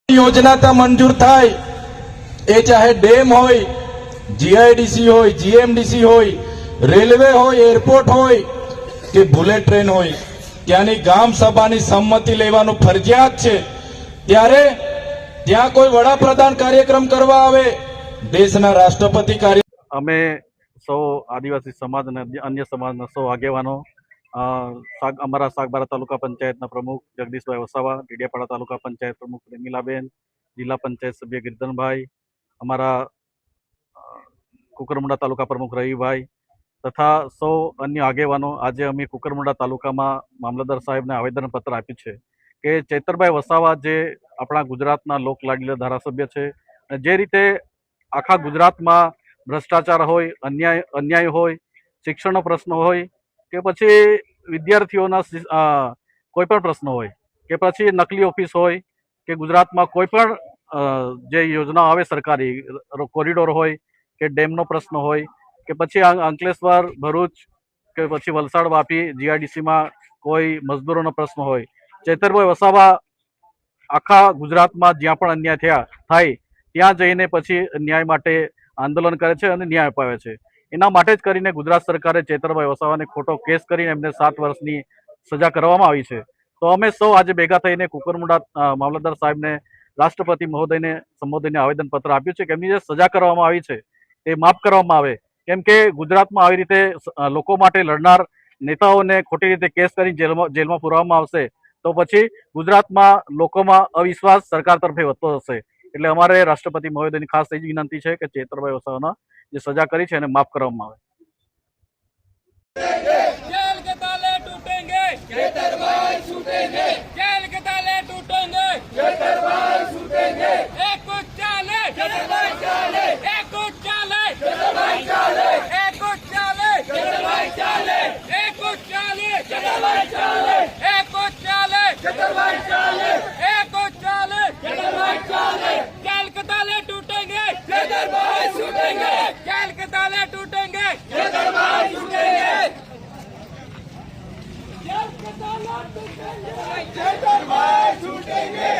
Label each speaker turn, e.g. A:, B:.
A: योजना था मंजूर थाय ए चाहे डेम होय, जीआईडीसी होय, जीएमडीसी होय, रेलवे होय, एरपोर्ट होय के बुलेट ट्रेन होय, त्यानी गाम सभानी संमति लेवानुं फरजियात छे। त्यारे ત્યાં કોઈ વડાપ્રધાન કાર્યક્રમ કરવા આવે, દેશના રાષ્ટ્રપતિ કાર્ય
B: અમે સૌ આદિવાસી સમાજ અને અન્ય સમાજના સૌ આગેવાનો અમારા સાગબારા તાલુકા પંચાયતના પ્રમુખ જગદીશભાઈ વસાવા, ડેડિયાપાડા તાલુકા પંચાયત પ્રમુખ રેમીલાબેન, જિલ્લા પંચાયત સભ્ય ગિરધનભાઈ, અમારા કુકરમુંડા તાલુકા પ્રમુખ રવિભાઈ તથા સૌ અન્ય આગેવાનો આજે અમે કુકરમુંડા તાલુકામાં મામલતદાર સાહેબને આવેદનપત્ર આપ્યું છે કે ચૈતરભાઈ વસાવા જે આપણા ગુજરાતના લોકલાડીલા ધારાસભ્ય છે અને જે રીતે આખા ગુજરાતમાં ભ્રષ્ટાચાર હોય, અન્યાય હોય, શિક્ષણનો પ્રશ્ન હોય કે પછી વિદ્યાર્થીઓના કોઈ પણ પ્રશ્ન હોય કે પછી નકલી ઓફિસ હોય કે ગુજરાતમાં કોઈ પણ જે યોજના આવે સરકારી કોરિડોર હોય કે ડેમનો પ્રશ્ન હોય કે પછી અંકલેશ્વર, ભરૂચ કે પછી વલસાડ, વાપી, જીઆઈડીસીમાં કોઈ મજદૂરોનો પ્રશ્ન હોય, ચૈતરભાઈ વસાવા આખા ગુજરાતમાં જ્યાં પણ અન્યાય થાય ત્યાં જઈને પછી ન્યાય માટે આંદોલન કરે છે અને ન્યાય અપાવે છે। એના માટે જ કરીને ગુજરાત સરકારે ચૈતરભાઈ વસાવાને ખોટો કેસ કરીને એમને 7 વર્ષની સજા કરવામાં આવી છે। તો અમે સૌ આજે ભેગા થઈને કુકરમુંડા મામલતદાર સાહેબને, રાષ્ટ્રપતિ મહોદયને સંબોધીને આવેદનપત્ર આપ્યું છે કે એમની જે સજા કરવામાં આવી છે તે માફ કરવામાં આવે, કેમ કે ગુજરાતમાં આવી રીતે લોકો માટે લડનાર નેતાઓને ખોટી રીતે કેસ કરી જેલમાં પૂરવામાં આવશે તો પછી ગુજરાતમાં લોકોમાં અવિશ્વાસ સરકાર તરફે વધતો જશે। એટલે અમારે રાષ્ટ્રપતિ મહોદયની ખાસ એ જ વિનંતી છે કે ચૈતરભાઈ વસાવાના જે સજા કરી છે એને માફ કરવામાં આવે।
C: जेल के ताले टूटेंगे, चैतरभाई छूटेंगे। जेल के ताले टूटेंगे, चैतरभाई छूटेंगे। एक कुछ चाले, चैतरभाई चाले। एक कुछ चाले, चैतरभाई चाले। एक कुछ चाले, चैतरभाई चाले। एक कुछ चाले, चैतरभाई चाले। एक कुछ चाले, चैतरभाई चाले। एक कुछ चाले, चैतरभाई चाले। जेल के ताले टूटेंगे, चैतरभाई छूटेंगे। जेल के ताले टूटेंगे, चैतरभाई छूटेंगे। चैतरभाई छूटेंगे।